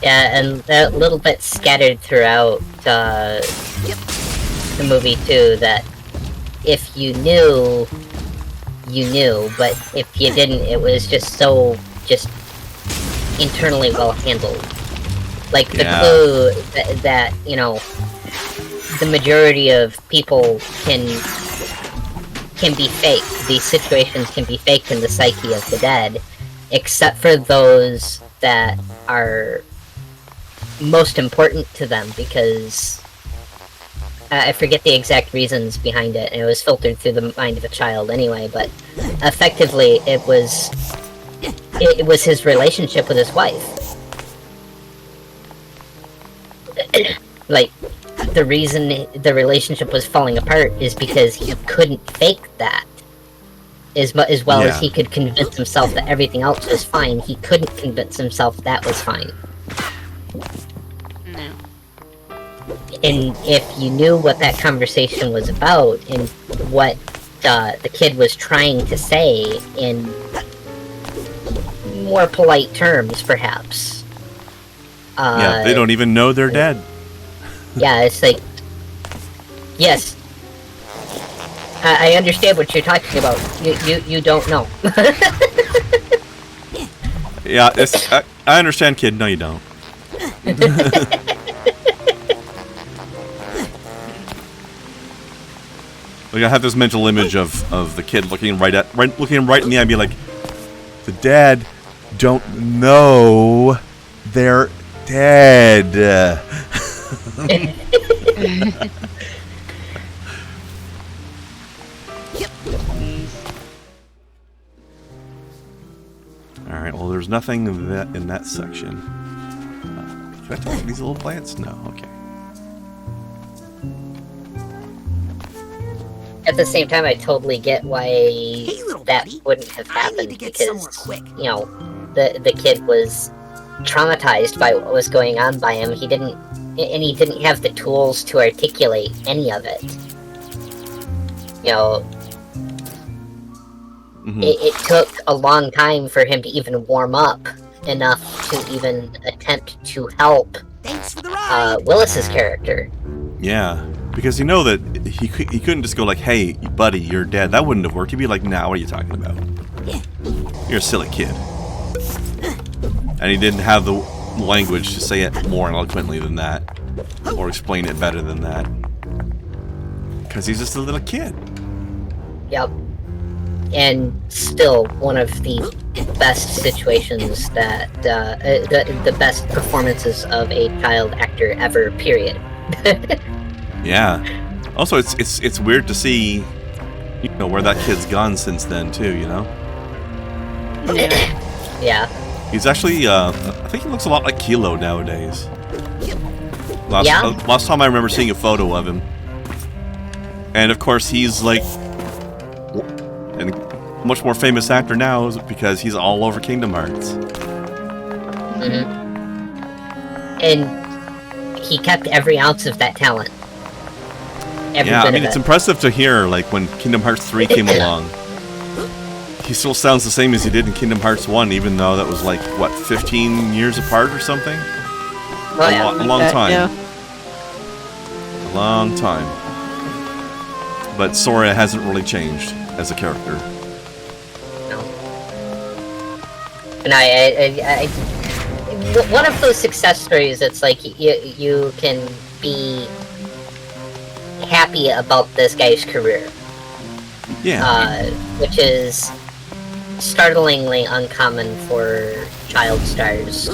Yeah, and a little bit scattered throughout the movie too, that if you knew, you knew, but if you didn't, it was just so internally well handled. Like the clue that you know, the majority of people can be faked. These situations can be faked in the psyche of the dead, except for those that are most important to them, because I forget the exact reasons behind it, and it was filtered through the mind of a child anyway, but effectively it was his relationship with his wife. Like, the reason the relationship was falling apart is because he couldn't fake that. As well as he could convince himself that everything else was fine, he couldn't convince himself that was fine. No. And if you knew what that conversation was about, and what the kid was trying to say in more polite terms, perhaps. Yeah, they don't even know they're dead. Yeah, it's like, yes, I understand what you're talking about. You don't know. Yeah, I understand, kid. No, you don't. Like, I have this mental image of the kid looking right in the eye and be like, the dad don't know they're dead. Alright, well, there's nothing in that section. Can I talk to these little plants? No, okay. At the same time, I totally get why that wouldn't have happened, because, you know, the kid was traumatized by what was going on by him. He didn't have the tools to articulate any of it. You know, it took a long time for him to even warm up enough to even attempt to help Willis's character. Yeah, because you know that he couldn't just go like, hey, buddy, you're dead. That wouldn't have worked. He'd be like, nah, what are you talking about? You're a silly kid. And he didn't have the language to say it more eloquently than that, or explain it better than that, because he's just a little kid. Yep. And still one of the best situations that the best performances of a child actor ever, period. Yeah. Also, it's weird to see, you know, where that kid's gone since then too, you know. Yeah. He's actually, I think he looks a lot like Kilo nowadays. Last time I remember seeing a photo of him. And of course he's like a much more famous actor now because he's all over Kingdom Hearts. And he kept every ounce of that talent. Yeah, I mean, it's impressive to hear, like, when Kingdom Hearts 3 came along. He still sounds the same as he did in Kingdom Hearts 1, even though that was like, what, 15 years apart or something? A long time. Yeah. A long time. But Sora hasn't really changed as a character. No. And I one of those success stories that's like, you can be happy about this guy's career. Yeah. Which is startlingly uncommon for child stars.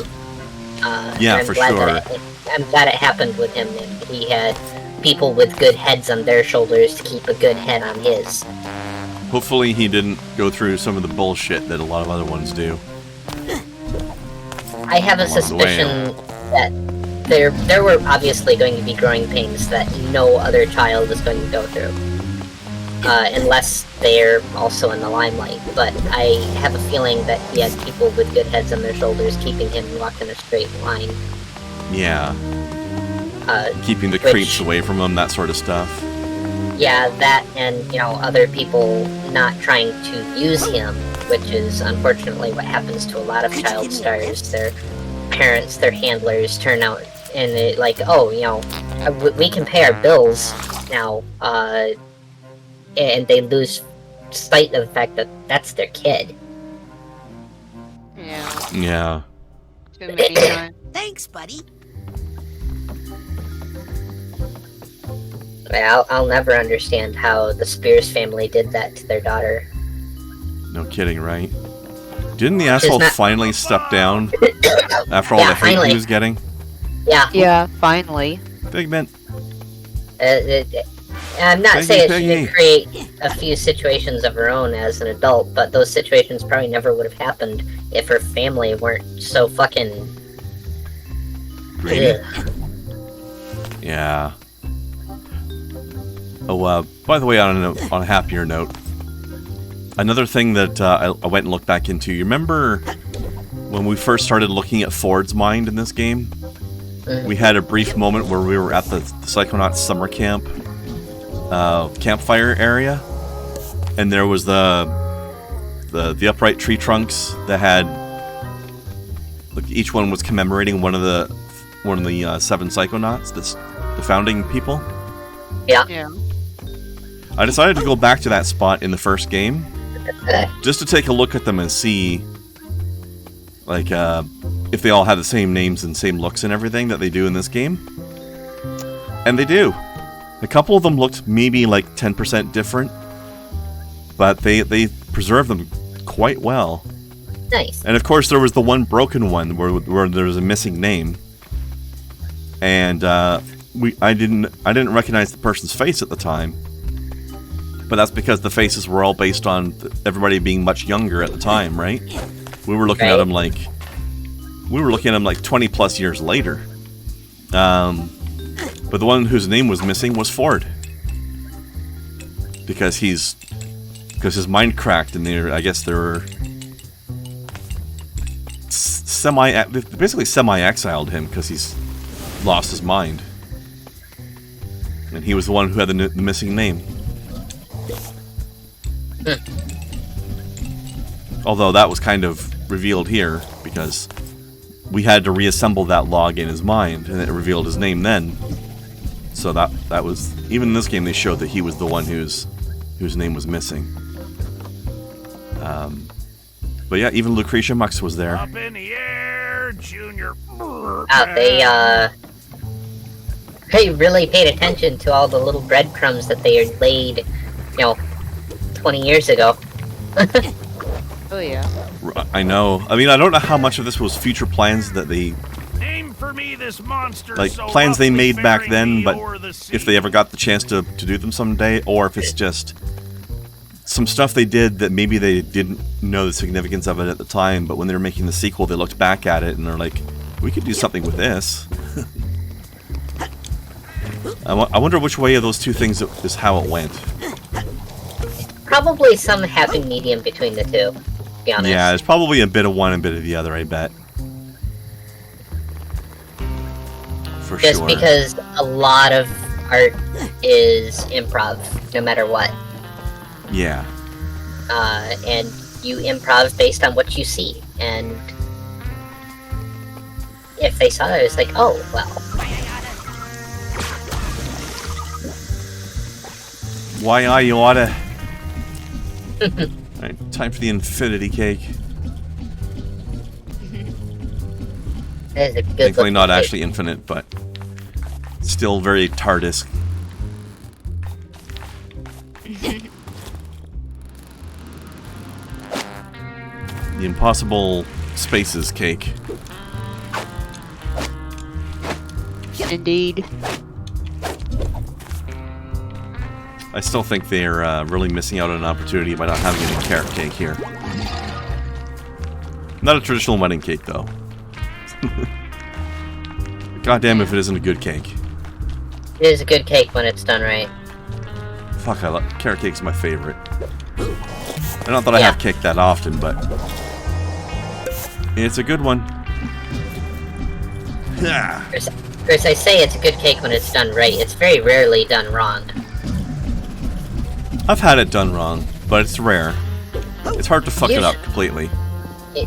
Yeah, for sure. I'm glad it happened with him. He had people with good heads on their shoulders to keep a good head on his. Hopefully he didn't go through some of the bullshit that a lot of other ones do. I have a suspicion that there were obviously going to be growing pains that no other child is going to go through. Unless they're also in the limelight. But I have a feeling that he had people with good heads on their shoulders keeping him walking a straight line. Yeah. Keeping the creeps away from him, that sort of stuff. Yeah, that and, you know, other people not trying to use him, which is unfortunately what happens to a lot of child stars. Their parents, their handlers turn out and it, like, oh, you know, we can pay our bills now, and they lose sight of the fact that that's their kid. Yeah. Yeah. Too many times. Thanks, buddy. I'll never understand how the Spears family did that to their daughter. No kidding, right? Didn't the asshole finally step down after all the hate finally. he was getting? Yeah. Yeah, finally. Figment. I'm not Peggy, saying she Peggy. didn't create a few situations of her own as an adult, but those situations probably never would have happened if her family weren't so fucking... Greedy. Ugh. Yeah. Oh, by the way, on a happier note, another thing that I went and looked back into, you remember when we first started looking at Ford's mind in this game? We had a brief moment where we were at the Psychonauts summer camp campfire area, and there was the upright tree trunks that had, like, each one was commemorating one of the 7 Psychonauts, the founding people. Yeah. I decided to go back to that spot in the first game just to take a look at them and see, like, if they all had the same names and same looks and everything that they do in this game. And they do. A couple of them looked maybe like 10% different, but they preserved them quite well. Nice. And of course there was the one broken one where there was a missing name. And I didn't recognize the person's face at the time. But that's because the faces were all based on everybody being much younger at the time, right? We were looking at them like 20 plus years later. But the one whose name was missing was Ford. Because his mind cracked, and I guess they were basically semi-exiled him because he's lost his mind. And he was the one who had the missing name. Although that was kind of revealed here, because we had to reassemble that log in his mind, and it revealed his name then. So that was, even in this game they showed that he was the one whose name was missing. But yeah, even Lucrecia Mux was there. Up in the air, Junior. They really paid attention to all the little breadcrumbs that they had laid, 20 years ago. Oh yeah. I know. I mean, I don't know how much of this was future plans that they, Name for me this monster, like, so plans they awfully made back bearing then, me but o'er the sea. if they ever got the chance to do them someday, or if it's just some stuff they did that maybe they didn't know the significance of it at the time, but when they were making the sequel, they looked back at it and they're like, we could do something with this. I wonder which way of those two things is how it went. Probably some happy medium between the two, to be honest. Yeah, there's probably a bit of one and a bit of the other, I bet. For Just sure. because a lot of art is improv, no matter what. Yeah. And you improv based on what you see. And if they saw it, it's like, oh, well. Why you oughta... Alright, time for the infinity cake. That is a good Thankfully looking not cake. actually infinite, but still very TARDIS. The impossible spaces cake. Indeed. I still think they're really missing out on an opportunity by not having any carrot cake here. Not a traditional wedding cake, though. Goddamn if it isn't a good cake. It is a good cake when it's done right. Fuck, I love carrot cake's my favorite. Not that I have cake that often, but it's a good one. Chris, I say it's a good cake when it's done right. It's very rarely done wrong. I've had it done wrong, but it's rare. It's hard to fuck it up completely.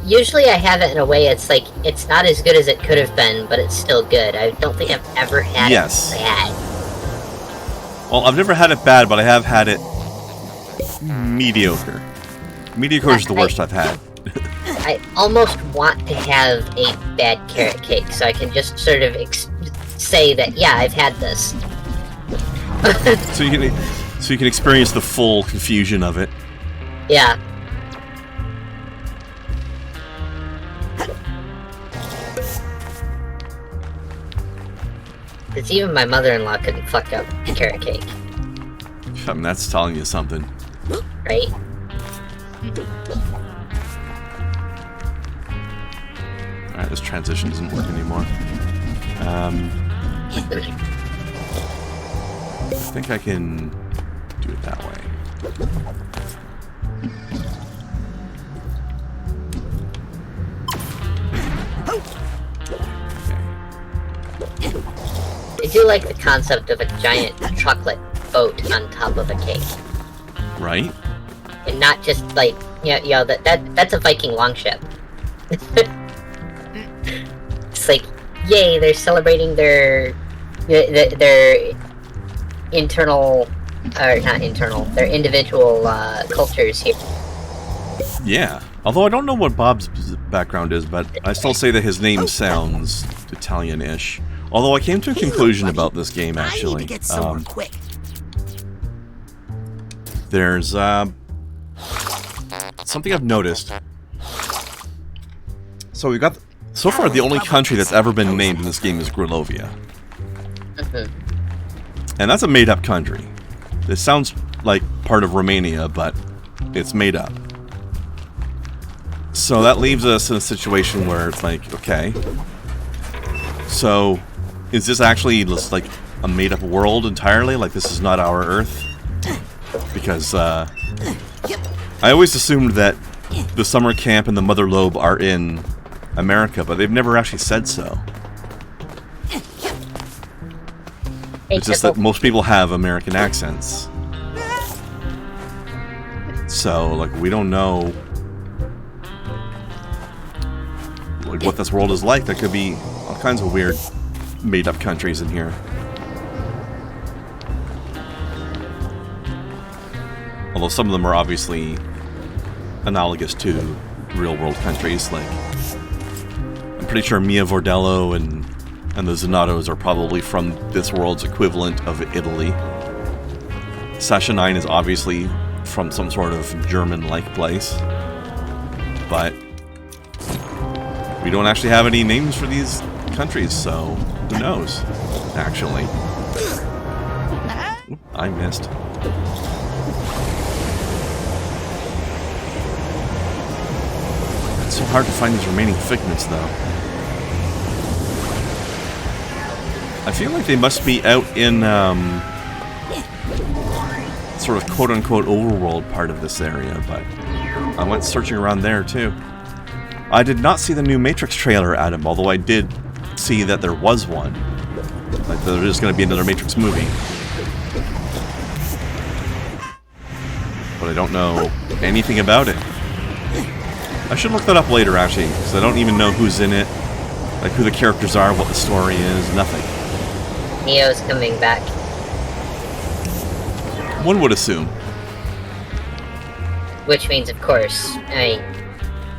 Usually I have it in a way it's like, it's not as good as it could have been, but it's still good. I don't think I've ever had it bad. Well, I've never had it bad, but I have had it mediocre. Mediocre is the worst I've had. I almost want to have a bad carrot cake, so I can just sort of say that, yeah, I've had this. So you can experience the full confusion of it. Yeah. Because even my mother-in-law couldn't fuck up carrot cake. I mean, that's telling you something. Right? Alright, this transition doesn't work anymore. I think I can do it that way. I do like the concept of a giant chocolate boat on top of a cake. Right? And not just like, that's a Viking longship. It's like, yay, they're celebrating their internal, or not internal, their individual cultures here. Yeah. Although I don't know what Bob's background is, but I still say that his name sounds Italian-ish. Although I came to a conclusion about this game, actually. I need to get somewhere quick. There's something I've noticed. So we've got... So far, the only country that's ever been named in this game is Grulovia. And that's a made-up country. This sounds like part of Romania, but it's made up. So that leaves us in a situation where it's like, okay, so is this actually just like a made-up world entirely? Like this is not our Earth? Because I always assumed that the summer camp and the Mother Lobe are in America, but they've never actually said so. It's just that most people have American accents. So, like, we don't know like what this world is like. There could be all kinds of weird made-up countries in here. Although some of them are obviously analogous to real-world countries, like I'm pretty sure Mia Vordello and the Zanatos are probably from this world's equivalent of Italy. Sasha 9 is obviously from some sort of German-like place, but we don't actually have any names for these countries, so who knows, actually. Oop, I missed. It's so hard to find these remaining figments, though. I feel like they must be out in, sort of quote-unquote overworld part of this area, but I went searching around there, too. I did not see the new Matrix trailer, Adam, although I did see that there was one. Like, there is going to be another Matrix movie. But I don't know anything about it. I should look that up later, actually, because I don't even know who's in it, like who the characters are, what the story is, nothing. Neo's coming back. One would assume. Which means, of course,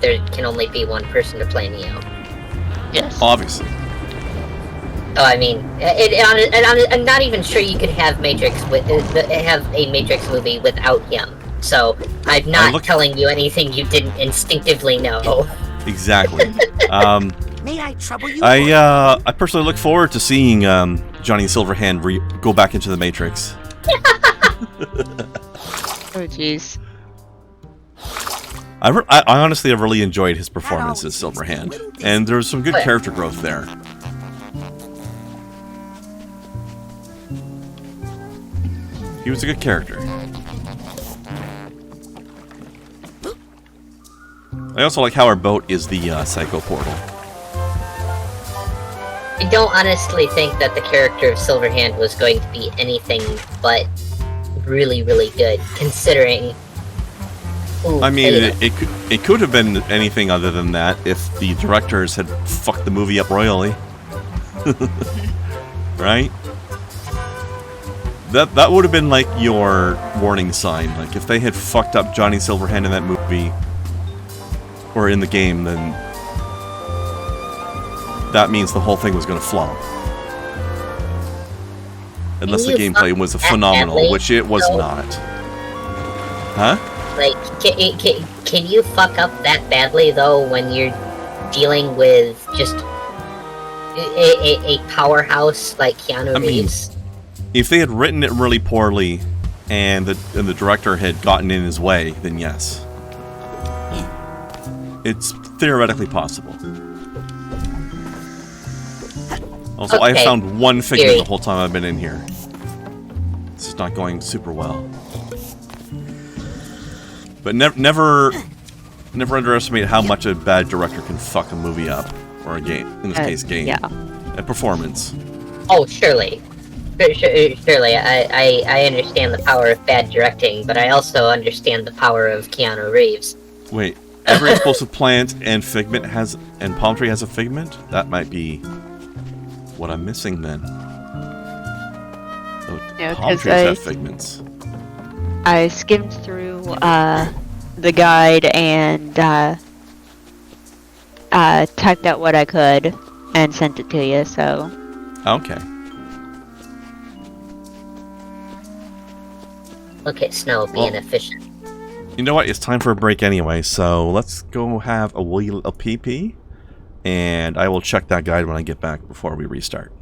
there can only be one person to play Neo. Yes. Obviously. Oh, I mean, I'm not even sure you could have Matrix have a Matrix movie without him. So I'm not telling you anything you didn't instinctively know. Exactly. May I trouble you? I personally look forward to seeing Johnny Silverhand go back into the Matrix. Oh, jeez. I honestly have really enjoyed his performance as Silverhand, and there was some good character growth there. He was a good character. I also like how our boat is the Psycho Portal. I don't honestly think that the character of Silverhand was going to be anything but really, really good, considering... Ooh, I mean, it could have been anything other than that if the directors had fucked the movie up royally. Right? That would have been like your warning sign. Like, if they had fucked up Johnny Silverhand in that movie, or in the game, then that means the whole thing was going to flop. Unless the gameplay was phenomenal, which it was not. Huh? Like, can you fuck up that badly, though, when you're dealing with just a powerhouse like Keanu Reeves? If they had written it really poorly, and the director had gotten in his way, then yes. It's theoretically possible. Also, I have found one figment the whole time I've been in here. This is not going super well. But never underestimate how much a bad director can fuck a movie up, or a game. In this case, game. Yeah. A performance. Oh, surely. Surely, I understand the power of bad directing, but I also understand the power of Keanu Reeves. Wait, every explosive plant and palm tree has a figment? That might be what I'm missing then. Oh, Yeah, palm 'cause trees have figments. I skimmed through the guide and typed out what I could and sent it to you, so... Okay. Look at Snow being efficient. You know what? It's time for a break anyway, so let's go have a pee-pee, and I will check that guide when I get back before we restart.